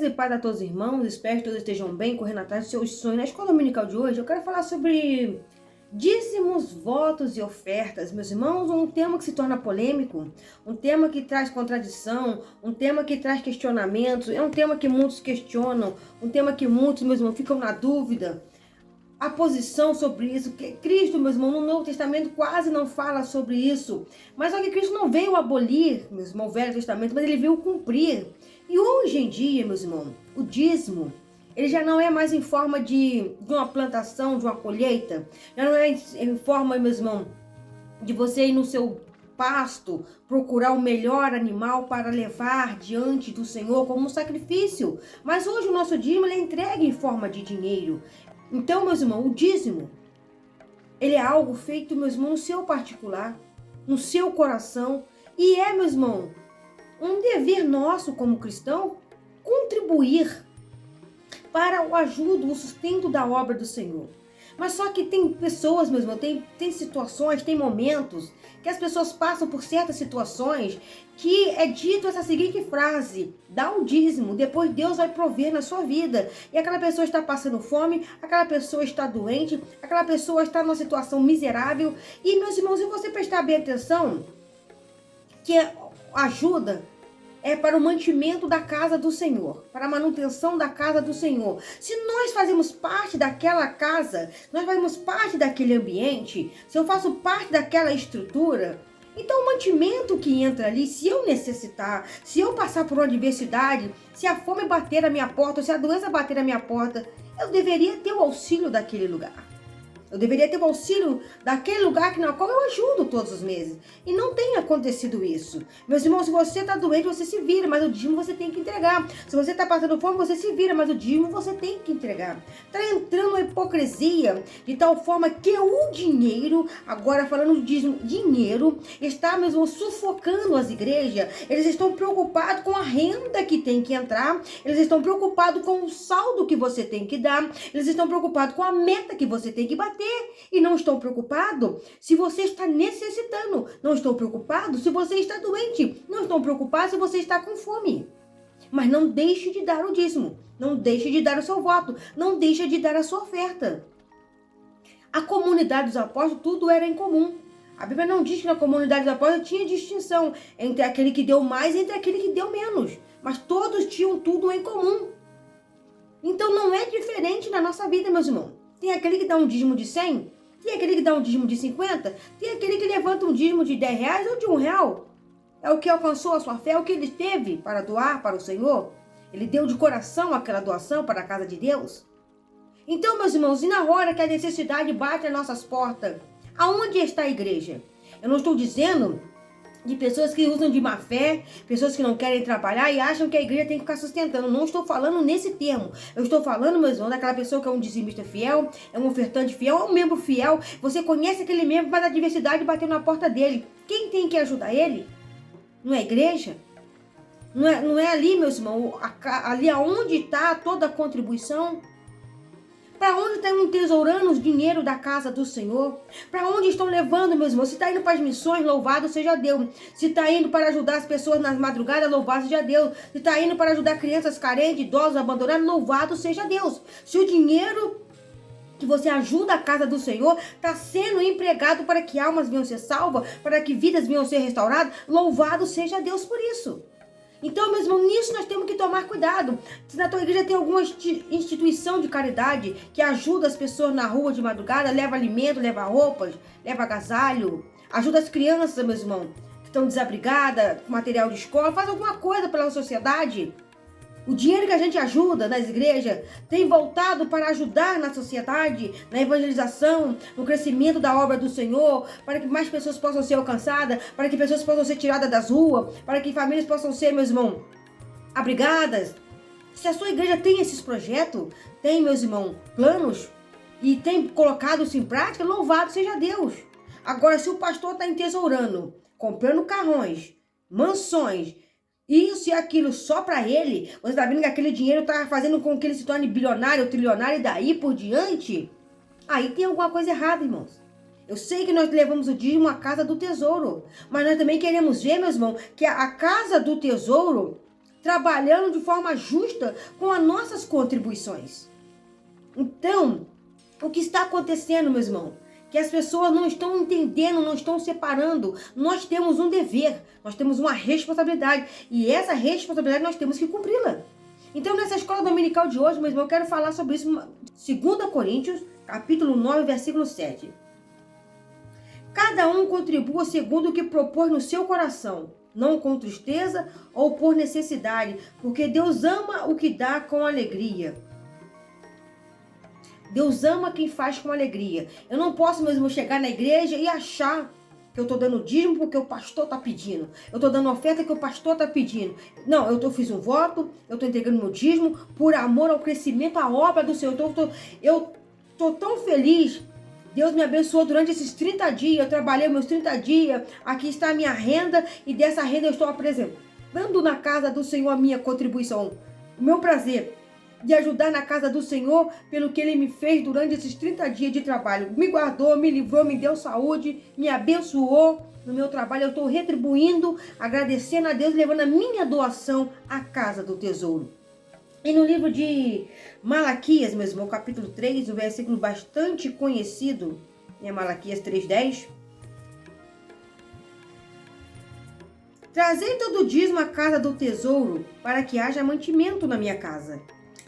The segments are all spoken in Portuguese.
E paz a todos os irmãos, espero que todos estejam bem, correndo atrás dos seus sonhos. Na escola dominical de hoje, eu quero falar sobre dízimos, votos e ofertas. Meus irmãos, um tema que se torna polêmico, um tema que traz contradição, um tema que traz questionamentos, é um tema que muitos questionam, um tema que muitos, meus irmãos, ficam na dúvida. A posição sobre isso, que Cristo, meus irmãos, no Novo Testamento quase não fala sobre isso. Mas só que Cristo não veio abolir, meus irmãos, o Velho Testamento, mas ele veio cumprir. E hoje em dia, meus irmãos, o dízimo, ele já não é mais em forma de uma plantação, de uma colheita. Já não é em forma, meus irmãos, de você ir no seu pasto, procurar o melhor animal para levar diante do Senhor como um sacrifício. Mas hoje o nosso dízimo ele é entregue em forma de dinheiro. Então, meus irmãos, o dízimo, ele é algo feito, meus irmãos, no seu particular, no seu coração. E é, meus irmãos, um dever nosso como cristão contribuir para o ajuda, o sustento da obra do Senhor. Mas só que tem pessoas, meus irmãos, tem situações, tem momentos que as pessoas passam por certas situações que é dito essa seguinte frase: dá o dízimo, depois Deus vai prover na sua vida. E aquela pessoa está passando fome, aquela pessoa está doente, aquela pessoa está numa situação miserável. E, meus irmãos, se você prestar bem atenção, que ajuda é para o mantimento da casa do Senhor, para a manutenção da casa do Senhor. Se nós fazemos parte daquela casa, nós fazemos parte daquele ambiente, se eu faço parte daquela estrutura, então o mantimento que entra ali, se eu necessitar, se eu passar por uma adversidade, se a fome bater na minha porta, ou se a doença bater na minha porta, eu deveria ter o auxílio daquele lugar. Eu deveria ter o auxílio daquele lugar na qual eu ajudo todos os meses. E não tem acontecido isso. Meus irmãos, se você está doente, você se vira, mas o dízimo você tem que entregar. Se você está passando fome, você se vira, mas o dízimo você tem que entregar. Está entrando a hipocrisia de tal forma que o dinheiro, agora falando de dízimo, dinheiro, está mesmo sufocando as igrejas. Eles estão preocupados com a renda que tem que entrar. Eles estão preocupados com o saldo que você tem que dar. Eles estão preocupados com a meta que você tem que bater. E não estão preocupados se você está necessitando. Não estão preocupados se você está doente. Não estão preocupados se você está com fome. Mas não deixe de dar o dízimo. Não deixe de dar o seu voto. Não deixe de dar a sua oferta. A comunidade dos apóstolos, tudo era em comum. A Bíblia não diz que na comunidade dos apóstolos tinha distinção entre aquele que deu mais e entre aquele que deu menos. Mas todos tinham tudo em comum. Então não é diferente na nossa vida, meus irmãos. Tem aquele que dá um dízimo de 100, tem aquele que dá um dízimo de 50, tem aquele que levanta um dízimo de 10 reais ou de R$1. É o que alcançou a sua fé, é o que ele teve para doar para o Senhor. Ele deu de coração aquela doação para a casa de Deus. Então, meus irmãos, e na hora que a necessidade bate às nossas portas, aonde está a igreja? Eu não estou dizendo de pessoas que usam de má fé, pessoas que não querem trabalhar e acham que a igreja tem que ficar sustentando. Não estou falando nesse termo. Eu estou falando, meus irmãos, daquela pessoa que é um dizimista fiel, é um ofertante fiel, é um membro fiel. Você conhece aquele membro, mas a adversidade bateu na porta dele. Quem tem que ajudar ele? Não é a igreja? Não é ali, meus irmãos, ali aonde está toda a contribuição? Para onde estão entesourando o dinheiro da casa do Senhor? Para onde estão levando, meus irmãos? Se está indo para as missões, louvado seja Deus. Se está indo para ajudar as pessoas nas madrugadas, louvado seja Deus. Se está indo para ajudar crianças carentes, idosos, abandonados, louvado seja Deus. Se o dinheiro que você ajuda a casa do Senhor está sendo empregado para que almas venham ser salvas, para que vidas venham ser restauradas, louvado seja Deus por isso. Então, meus irmãos, nisso nós temos que tomar cuidado. Se na tua igreja tem alguma instituição de caridade que ajuda as pessoas na rua de madrugada, leva alimento, leva roupas, leva agasalho, ajuda as crianças, meus irmãos, que estão desabrigadas, com material de escola, faz alguma coisa pela sociedade. O dinheiro que a gente ajuda nas igrejas tem voltado para ajudar na sociedade, na evangelização, no crescimento da obra do Senhor, para que mais pessoas possam ser alcançadas, para que pessoas possam ser tiradas das ruas, para que famílias possam ser, meus irmãos, abrigadas. Se a sua igreja tem esses projetos, tem, meus irmãos, planos e tem colocado isso em prática, louvado seja Deus. Agora, se o pastor está entesourando, comprando carrões, mansões, isso e aquilo só para ele, você está vendo que aquele dinheiro está fazendo com que ele se torne bilionário, trilionário e daí por diante? Aí tem alguma coisa errada, irmãos. Eu sei que nós levamos o dízimo à casa do tesouro, mas nós também queremos ver, meus irmãos, que a casa do tesouro trabalhando de forma justa com as nossas contribuições. Então, o que está acontecendo, meus irmãos? Que as pessoas não estão entendendo, não estão separando. Nós temos um dever, nós temos uma responsabilidade. E essa responsabilidade nós temos que cumpri-la. Então, nessa escola dominical de hoje, meu irmão, eu quero falar sobre isso. 2 Coríntios, capítulo 9, versículo 7. Cada um contribua segundo o que propôs no seu coração, não com tristeza ou por necessidade, porque Deus ama o que dá com alegria. Deus ama quem faz com alegria. Eu não posso mesmo chegar na igreja e achar que eu estou dando dízimo porque o pastor está pedindo. Eu estou dando oferta que o pastor está pedindo. Não, fiz um voto, eu estou entregando meu dízimo por amor ao crescimento, à obra do Senhor. Eu estou tão feliz. Deus me abençoou durante esses 30 dias. Eu trabalhei meus 30 dias. Aqui está a minha renda e dessa renda eu estou apresentando na casa do Senhor a minha contribuição. O meu prazer de ajudar na casa do Senhor pelo que Ele me fez durante esses 30 dias de trabalho. Me guardou, me livrou, me deu saúde, me abençoou no meu trabalho. Eu estou retribuindo, agradecendo a Deus, levando a minha doação à casa do tesouro. E no livro de Malaquias, meu irmão, capítulo 3, um versículo bastante conhecido, Malaquias 3:10. Trazei todo o dízimo à casa do tesouro, para que haja mantimento na minha casa.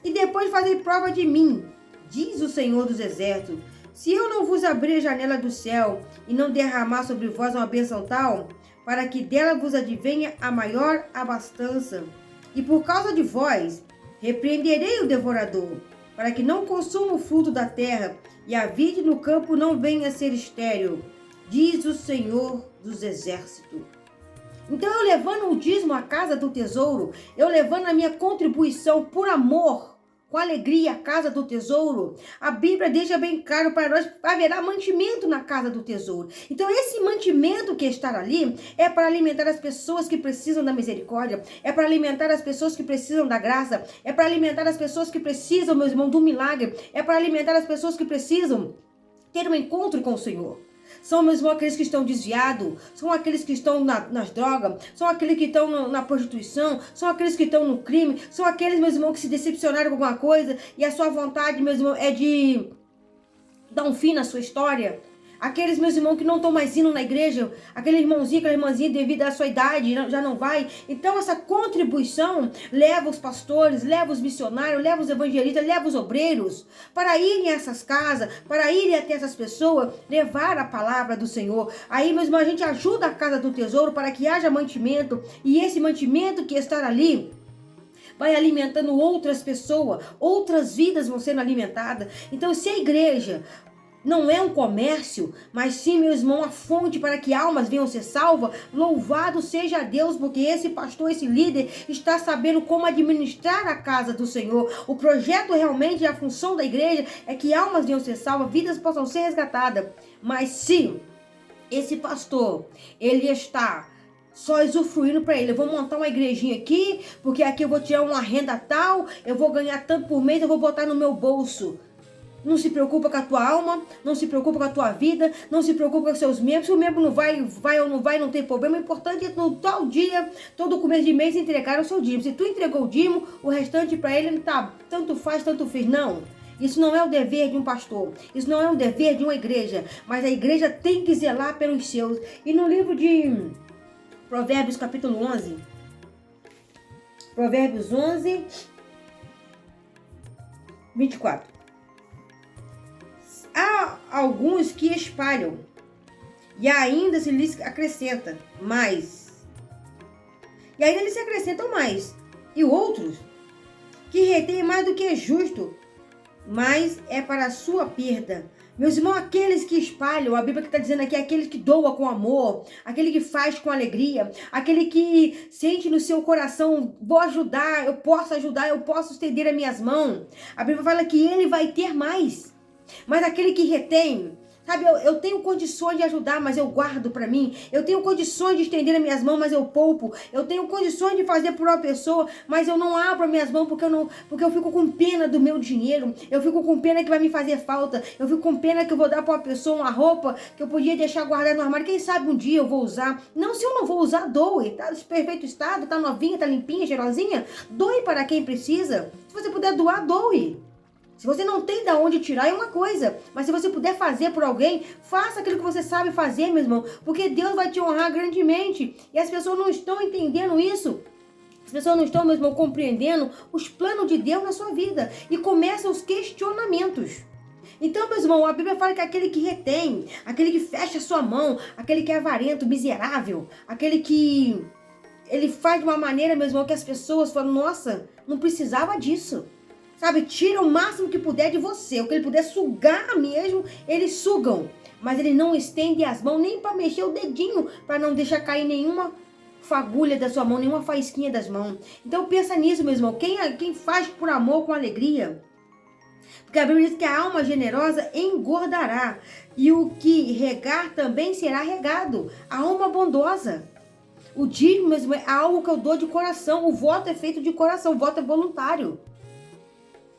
E depois fazei prova de mim, diz o Senhor dos Exércitos, se eu não vos abrir a janela do céu e não derramar sobre vós uma bênção tal, para que dela vos advenha a maior abastança. E por causa de vós, repreenderei o devorador, para que não consuma o fruto da terra, e a vide no campo não venha a ser estéril, diz o Senhor dos Exércitos. Então, eu levando o dízimo à casa do tesouro, eu levando a minha contribuição por amor, com alegria à casa do tesouro, a Bíblia deixa bem claro para nós, haverá mantimento na casa do tesouro. Então, esse mantimento que está ali é para alimentar as pessoas que precisam da misericórdia, é para alimentar as pessoas que precisam da graça, é para alimentar as pessoas que precisam, meus irmãos, do milagre, é para alimentar as pessoas que precisam ter um encontro com o Senhor. São mesmo aqueles que estão desviados, são aqueles que estão nas drogas, são aqueles que estão na prostituição, são aqueles que estão no crime, são aqueles, meus irmãos, que se decepcionaram com alguma coisa e a sua vontade, meus irmãos, é de dar um fim na sua história. Aqueles, meus irmãos, que não estão mais indo na igreja, aquele irmãozinho, aquela irmãzinha, devido à sua idade, já não vai. Então, essa contribuição leva os pastores, leva os missionários, leva os evangelistas, leva os obreiros para irem a essas casas, para irem até essas pessoas, levar a palavra do Senhor. Aí, meus irmãos, a gente ajuda a casa do tesouro para que haja mantimento, e esse mantimento que está ali vai alimentando outras pessoas, outras vidas vão sendo alimentadas. Então, se a igreja não é um comércio, mas sim, meu irmão, a fonte para que almas venham ser salvas, louvado seja Deus, porque esse pastor, esse líder, está sabendo como administrar a casa do Senhor. O projeto realmente, a função da igreja é que almas venham ser salvas, vidas possam ser resgatadas. Mas se esse pastor, ele está só usufruindo para ele, eu vou montar uma igrejinha aqui, porque aqui eu vou tirar uma renda tal, eu vou ganhar tanto por mês, eu vou botar no meu bolso. Não se preocupa com a tua alma, não se preocupa com a tua vida, não se preocupa com os seus membros. Se o membro não vai ou não vai, não tem problema. O importante é no tal dia, todo começo de mês, entregar o seu dízimo. Se tu entregou o dízimo, o restante para ele tá, tanto faz, tanto fez. Não. Isso não é o dever de um pastor. Isso não é o dever de uma igreja. Mas a igreja tem que zelar pelos seus. E no livro de Provérbios, capítulo 11. Provérbios 11, 24. Há alguns que espalham e ainda se lhes acrescenta mais. E ainda eles se acrescentam mais. E outros que retêm mais do que é justo, mas é para a sua perda. Meus irmãos, aqueles que espalham, a Bíblia que está dizendo aqui, é aquele que doa com amor, aquele que faz com alegria, aquele que sente no seu coração, vou ajudar, eu posso estender as minhas mãos. A Bíblia fala que ele vai ter mais. Mas aquele que retém, Sabe, eu tenho condições de ajudar, mas eu guardo para mim. Eu tenho condições de estender as minhas mãos, mas eu poupo. Eu tenho condições de fazer por uma pessoa, mas eu não abro as minhas mãos porque eu fico com pena do meu dinheiro. Eu fico com pena que vai me fazer falta. Eu fico com pena que eu vou dar para uma pessoa uma roupa que eu podia deixar guardada no armário. Quem sabe um dia eu vou usar. Não, se eu não vou usar, doe. Tá em perfeito estado, tá novinha, tá limpinha, cheirosinha. Doe para quem precisa. Se você puder doar, doe. Se você não tem de onde tirar, é uma coisa. Mas se você puder fazer por alguém, faça aquilo que você sabe fazer, meu irmão. Porque Deus vai te honrar grandemente. E as pessoas não estão entendendo isso. As pessoas não estão, meu irmão, compreendendo os planos de Deus na sua vida. E começam os questionamentos. Então, meu irmão, a Bíblia fala que aquele que retém, aquele que fecha a sua mão, aquele que é avarento, miserável, aquele que ele faz de uma maneira, meu irmão, que as pessoas falam, nossa, não precisava disso. Sabe, tira o máximo que puder de você. O que ele puder sugar mesmo, eles sugam. Mas eles não estendem as mãos nem para mexer o dedinho, para não deixar cair nenhuma fagulha da sua mão, nenhuma faísquinha das mãos. Então pensa nisso, meu irmão. Quem faz por amor, com alegria. Porque a Bíblia diz que a alma generosa engordará. E o que regar também será regado. A alma bondosa. O dízimo mesmo é algo que eu dou de coração. O voto é feito de coração. O voto é voluntário.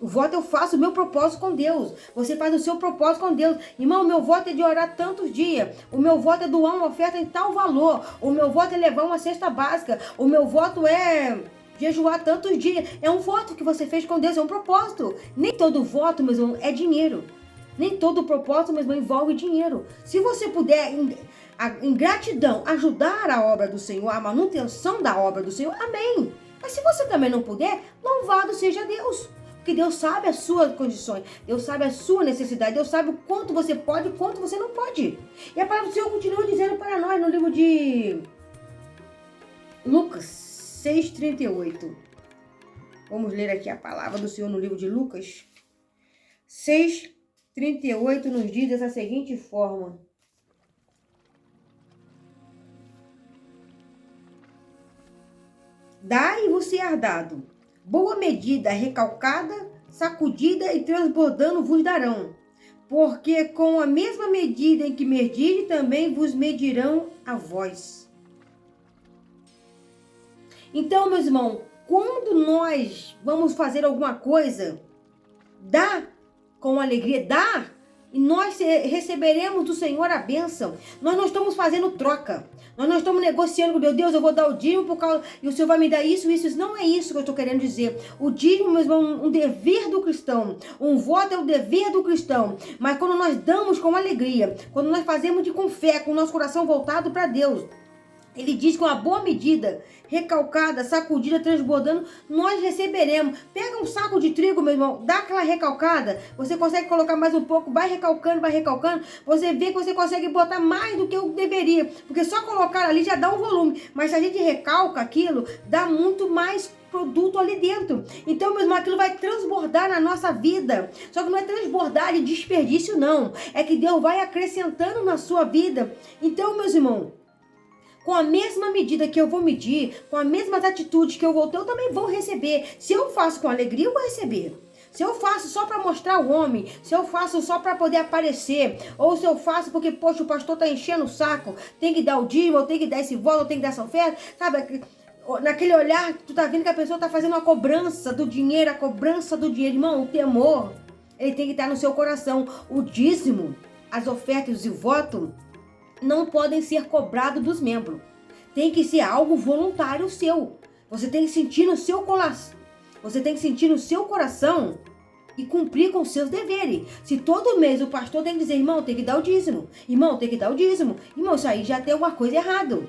O voto eu faço o meu propósito com Deus. Você faz o seu propósito com Deus. Irmão, o meu voto é de orar tantos dias. O meu voto é doar uma oferta em tal valor. O meu voto é levar uma cesta básica. O meu voto é jejuar tantos dias. É um voto que você fez com Deus, é um propósito. Nem todo voto, meu irmão, é dinheiro. Nem todo propósito, meu irmão, envolve dinheiro. Se você puder, em gratidão, ajudar a obra do Senhor, a manutenção da obra do Senhor, amém. Mas se você também não puder, louvado seja Deus. Porque Deus sabe as suas condições, Deus sabe a sua necessidade, Deus sabe o quanto você pode e o quanto você não pode. E a palavra do Senhor continua dizendo para nós no livro de Lucas 6,38. Vamos ler aqui a palavra do Senhor no livro de Lucas 6,38 nos diz dessa seguinte forma. Dai-vos-se-á dado. Boa medida, recalcada, sacudida e transbordando vos darão. Porque com a mesma medida em que medirem, também vos medirão a vós. Então, meus irmãos, quando nós vamos fazer alguma coisa, dá com alegria, dá, e nós receberemos do Senhor a bênção. Nós não estamos fazendo troca. Nós não estamos negociando com Deus. Deus, eu vou dar o dízimo por causa... e o Senhor vai me dar isso. Não é isso que eu estou querendo dizer. O dízimo, meu irmão, um dever do cristão. Um voto é o dever do cristão. Mas quando nós damos com alegria, quando nós fazemos com fé, com o nosso coração voltado para Deus, ele diz que uma boa medida, recalcada, sacudida, transbordando, nós receberemos. Pega um saco de trigo, meu irmão, dá aquela recalcada, você consegue colocar mais um pouco, vai recalcando, você vê que você consegue botar mais do que eu deveria, porque só colocar ali já dá um volume, mas se a gente recalca aquilo, dá muito mais produto ali dentro. Então, meu irmão, aquilo vai transbordar na nossa vida. Só que não é transbordar de desperdício, não. É que Deus vai acrescentando na sua vida. Então, meus irmãos, com a mesma medida que eu vou medir, com as mesmas atitudes que eu vou ter, eu também vou receber. Se eu faço com alegria, eu vou receber. Se eu faço só para mostrar o homem, se eu faço só para poder aparecer, ou se eu faço porque, poxa, o pastor tá enchendo o saco, tem que dar o dízimo, ou tem que dar esse voto, ou tem que dar essa oferta, sabe? Naquele olhar, tu tá vendo que a pessoa tá fazendo uma cobrança do dinheiro, a cobrança do dinheiro. Irmão, o temor, ele tem que estar no seu coração. O dízimo, as ofertas e o voto não podem ser cobrados dos membros. Tem que ser algo voluntário seu. Você tem que sentir no seu coração. Você tem que sentir no seu coração e cumprir com os seus deveres. Se todo mês o pastor tem que dizer, irmão, tem que dar o dízimo. Irmão, tem que dar o dízimo. Irmão, isso aí já tem alguma coisa errada.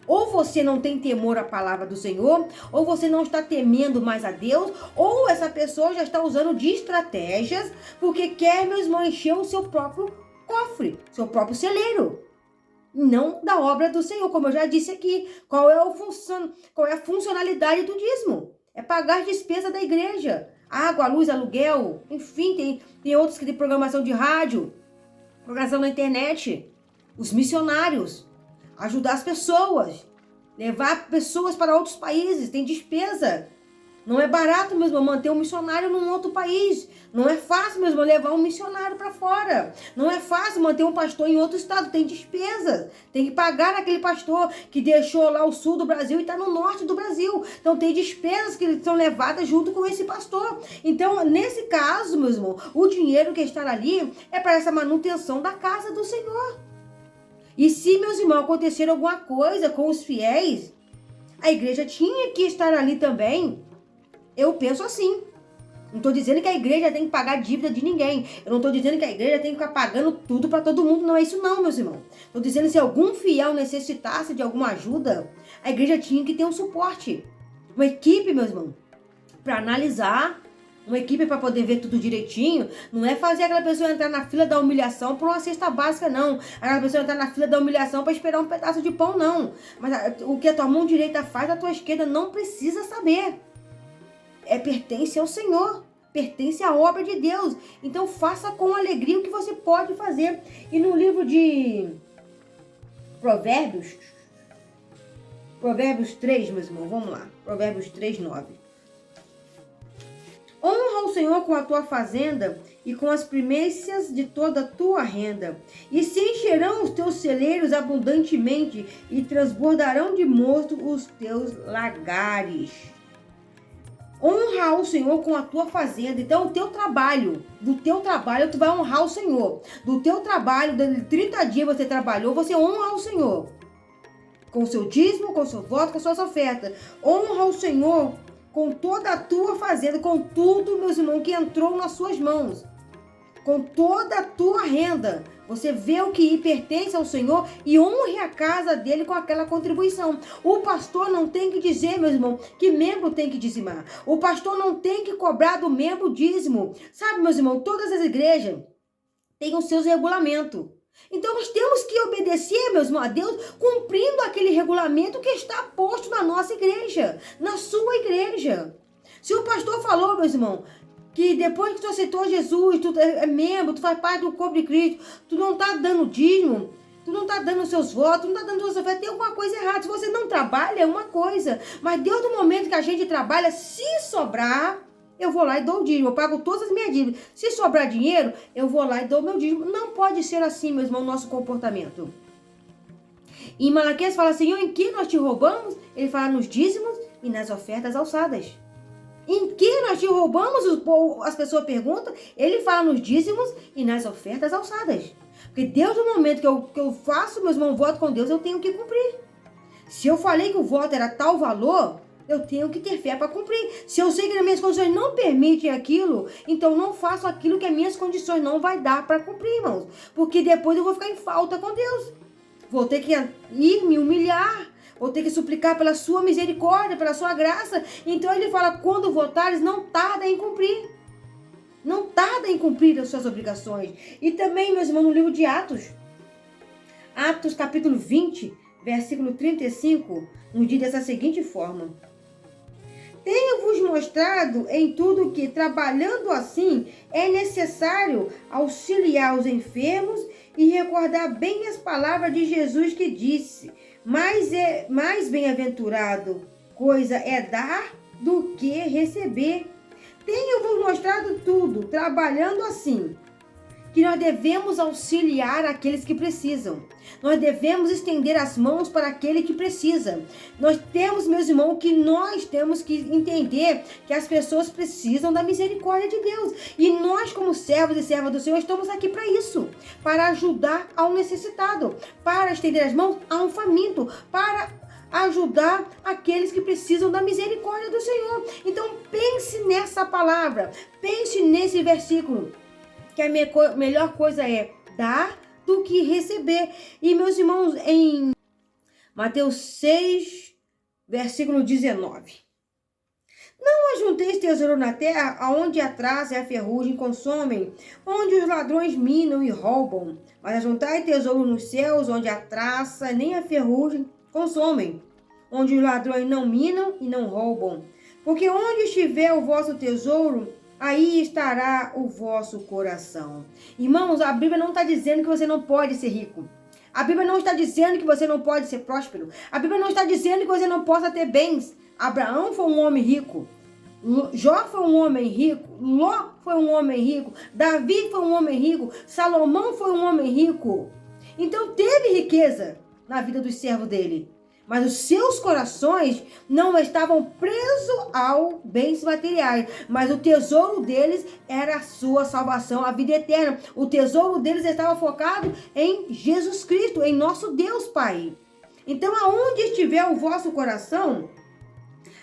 Ou você não tem temor à palavra do Senhor, ou você não está temendo mais a Deus, ou essa pessoa já está usando de estratégias porque quer, meus irmãos, encher o seu próprio cofre, seu próprio celeiro. Não da obra do Senhor, como eu já disse aqui. Qual é a funcionalidade do dízimo? É pagar as despesas da igreja. Água, luz, aluguel, enfim, tem outros que tem programação de rádio, programação na internet, os missionários, ajudar as pessoas, levar pessoas para outros países, tem despesa. Não é barato, meu irmão, manter um missionário num outro país. Não é fácil, meu irmão, levar um missionário para fora. Não é fácil manter um pastor em outro estado. Tem despesas. Tem que pagar aquele pastor que deixou lá o sul do Brasil e está no norte do Brasil. Então tem despesas que são levadas junto com esse pastor. Então, nesse caso, meu irmão, o dinheiro que está ali é para essa manutenção da casa do Senhor. E se, meus irmãos, acontecer alguma coisa com os fiéis, a igreja tinha que estar ali também. Eu penso assim. Não estou dizendo que a igreja tem que pagar dívida de ninguém. Eu não estou dizendo que a igreja tem que ficar pagando tudo para todo mundo. Não é isso não, meus irmãos. Estou dizendo que se algum fiel necessitasse de alguma ajuda, a igreja tinha que ter um suporte. Uma equipe, meus irmãos, para analisar. Uma equipe para poder ver tudo direitinho. Não é fazer aquela pessoa entrar na fila da humilhação por uma cesta básica, não. Aquela pessoa entrar na fila da humilhação para esperar um pedaço de pão, não. Mas o que a tua mão direita faz, a tua esquerda não precisa saber. Pertence ao Senhor. Pertence à obra de Deus. Então faça com alegria o que você pode fazer. E no livro de Provérbios 3, meus irmãos, vamos lá. Provérbios 3, 9. Honra o Senhor com a tua fazenda e com as primícias de toda a tua renda. E se encherão os teus celeiros abundantemente e transbordarão de mosto os teus lagares. Honra o Senhor com a tua fazenda. Então, do teu trabalho tu vai honrar o Senhor. Do teu trabalho, de 30 dias você trabalhou, você honra o Senhor. Com o seu dízimo, com o seu voto, com as suas ofertas. Honra o Senhor com toda a tua fazenda, com tudo, meus irmãos, que entrou nas suas mãos. Com toda a tua renda. Você vê o que pertence ao Senhor e honre a casa dele com aquela contribuição. O pastor não tem que dizer, meus irmãos, que membro tem que dizimar. O pastor não tem que cobrar do membro dízimo. Sabe, meus irmãos, todas as igrejas têm os seus regulamentos. Então nós temos que obedecer, meus irmãos, a Deus, cumprindo aquele regulamento que está posto na nossa igreja, na sua igreja. Se o pastor falou, meus irmãos, que depois que tu aceitou Jesus, tu é membro, tu faz parte do corpo de Cristo, tu não está dando dízimo, tu não está dando os seus votos, tu não está dando os seus ofertas, tem alguma coisa errada. Se você não trabalha, é uma coisa. Mas desde o momento que a gente trabalha, se sobrar, eu vou lá e dou o dízimo, eu pago todas as minhas dívidas. Se sobrar dinheiro, eu vou lá e dou o meu dízimo. Não pode ser assim, meu irmão, o nosso comportamento. Em Malaquias fala assim, em que nós te roubamos? Ele fala nos dízimos e nas ofertas alçadas. Em que nós te roubamos? As pessoas perguntam. Ele fala nos dízimos e nas ofertas alçadas. Porque desde o momento que eu faço, meus irmãos, voto com Deus, eu tenho que cumprir. Se eu falei que o voto era tal valor, eu tenho que ter fé para cumprir. Se eu sei que as minhas condições não permitem aquilo, então não faço aquilo que as minhas condições não vai dar para cumprir, irmãos. Porque depois eu vou ficar em falta com Deus. Vou ter que ir me humilhar. Vou ter que suplicar pela sua misericórdia, pela sua graça. Então ele fala, quando votares, não tarda em cumprir. Não tarda em cumprir as suas obrigações. E também, meus irmãos, no livro de Atos. Atos capítulo 20, versículo 35, nos diz dessa seguinte forma. Tenho-vos mostrado em tudo que, trabalhando assim, é necessário auxiliar os enfermos e recordar bem as palavras de Jesus que disse, mais bem-aventurado coisa é dar do que receber. Tenho-vos mostrado tudo, trabalhando assim, que nós devemos auxiliar aqueles que precisam. Nós devemos estender as mãos para aquele que precisa. Nós temos, meus irmãos, que nós temos que entender que as pessoas precisam da misericórdia de Deus. E nós, como servos e servas do Senhor, estamos aqui para isso. Para ajudar ao necessitado. Para estender as mãos a um faminto. Para ajudar aqueles que precisam da misericórdia do Senhor. Então pense nessa palavra. Pense nesse versículo. Que a melhor coisa é dar do que receber. E, meus irmãos, em Mateus 6, versículo 19. Não ajunteis tesouro na terra, aonde a traça e a ferrugem consomem, onde os ladrões minam e roubam. Mas ajuntai tesouro nos céus, onde a traça nem a ferrugem consomem, onde os ladrões não minam e não roubam. Porque onde estiver o vosso tesouro, aí estará o vosso coração. Irmãos, a Bíblia não está dizendo que você não pode ser rico. A Bíblia não está dizendo que você não pode ser próspero. A Bíblia não está dizendo que você não possa ter bens. Abraão foi um homem rico. Jó foi um homem rico, Ló foi um homem rico, Davi foi um homem rico, Salomão foi um homem rico. Então teve riqueza na vida dos servos dele. Mas os seus corações não estavam presos aos bens materiais. Mas o tesouro deles era a sua salvação, a vida eterna. O tesouro deles estava focado em Jesus Cristo, em nosso Deus Pai. Então, aonde estiver o vosso coração,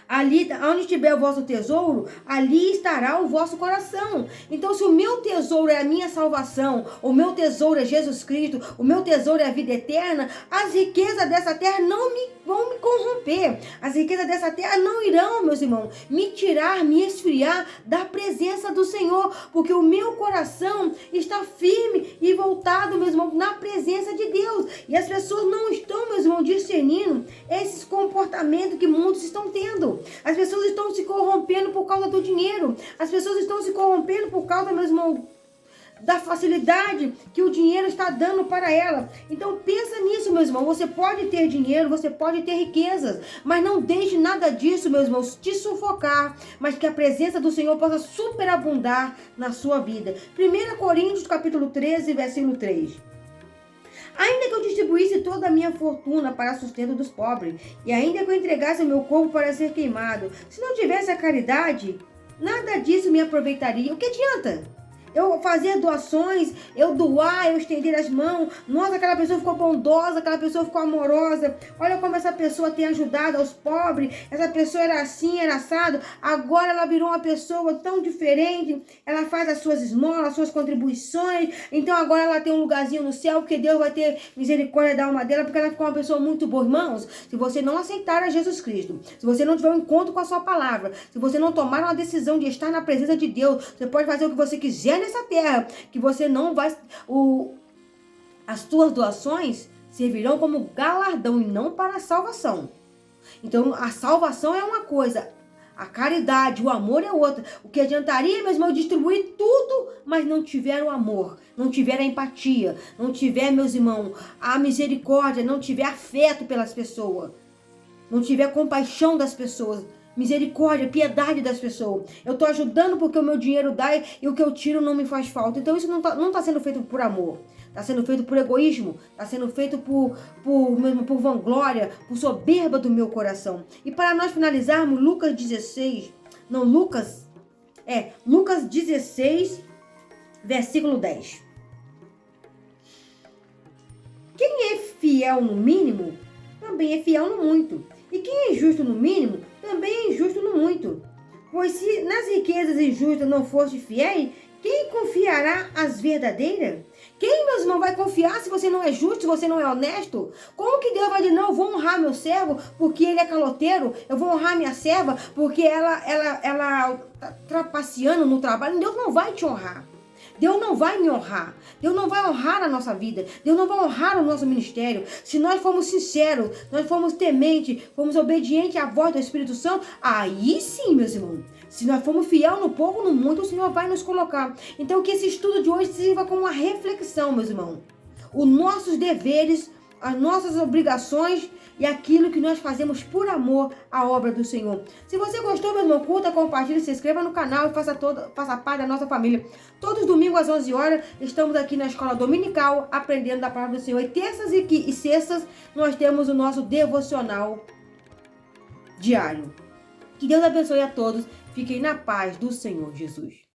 ali, onde estiver o vosso tesouro, ali estará o vosso coração. Então, se o meu tesouro é a minha salvação, o meu tesouro é Jesus Cristo, o meu tesouro é a vida eterna, as riquezas dessa terra não vão me corromper. As riquezas dessa terra não irão, meus irmãos, me tirar, me esfriar da presença do Senhor, porque o meu coração está firme e voltado, meus irmãos, na presença de Deus. E as pessoas não estão, meus irmãos, discernindo esses comportamentos que muitos estão tendo. As pessoas estão se corrompendo por causa do dinheiro. As pessoas estão se corrompendo por causa, meu irmão, da facilidade que o dinheiro está dando para ela. Então pensa nisso, meu irmão. Você pode ter dinheiro, você pode ter riquezas, mas não deixe nada disso, meus irmãos, te sufocar, mas que a presença do Senhor possa superabundar na sua vida. 1 Coríntios capítulo 13, versículo 3. Ainda que eu distribuísse toda a minha fortuna para sustento dos pobres, e ainda que eu entregasse o meu corpo para ser queimado, se não tivesse a caridade, nada disso me aproveitaria. O que adianta? Eu fazer doações, eu doar, eu estender as mãos. Nossa, aquela pessoa ficou bondosa, aquela pessoa ficou amorosa. Olha como essa pessoa tem ajudado aos pobres. Essa pessoa era assim, era assado. Agora ela virou uma pessoa tão diferente. Ela faz as suas esmolas, as suas contribuições. Então agora ela tem um lugarzinho no céu, porque Deus vai ter misericórdia da alma dela, porque ela ficou uma pessoa muito boa. Irmãos, se você não aceitar a Jesus Cristo, se você não tiver um encontro com a sua palavra, se você não tomar uma decisão de estar na presença de Deus, você pode fazer o que você quiser nessa terra, que você não vai, as tuas doações servirão como galardão e não para a salvação. Então a salvação é uma coisa, a caridade, o amor é outra. O que adiantaria mesmo eu distribuir tudo, mas não tiver o amor, não tiver a empatia, não tiver, meus irmãos, a misericórdia, não tiver afeto pelas pessoas, não tiver compaixão das pessoas, misericórdia, piedade das pessoas. Eu estou ajudando porque o meu dinheiro dá e o que eu tiro não me faz falta. Então isso não tá sendo feito por amor. Está sendo feito por egoísmo. Está sendo feito por vanglória, por soberba do meu coração. E para nós finalizarmos, Lucas 16, versículo 10. Quem é fiel no mínimo, também é fiel no muito. E quem é justo no mínimo, também é injusto no muito. Pois se nas riquezas injustas não foste fiel, quem confiará as verdadeiras? Quem, meus irmãos, vai confiar se você não é justo, se você não é honesto? Como que Deus vai dizer, não, eu vou honrar meu servo porque ele é caloteiro, eu vou honrar minha serva porque ela tá trapaceando no trabalho? Deus não vai te honrar. Deus não vai me honrar. Deus não vai honrar a nossa vida. Deus não vai honrar o nosso ministério. Se nós formos sinceros, nós formos tementes, formos obedientes à voz do Espírito Santo, aí sim, meus irmãos. Se nós formos fiel no pouco, no muito, o Senhor vai nos colocar. Então que esse estudo de hoje sirva como uma reflexão, meus irmãos. Os nossos deveres, as nossas obrigações e aquilo que nós fazemos por amor à obra do Senhor. Se você gostou, meu irmão, curta, compartilhe, se inscreva no canal e faça parte da nossa família. Todos os domingos às 11 horas estamos aqui na escola dominical aprendendo da palavra do Senhor. E terças e sextas nós temos o nosso devocional diário. Que Deus abençoe a todos. Fiquem na paz do Senhor Jesus.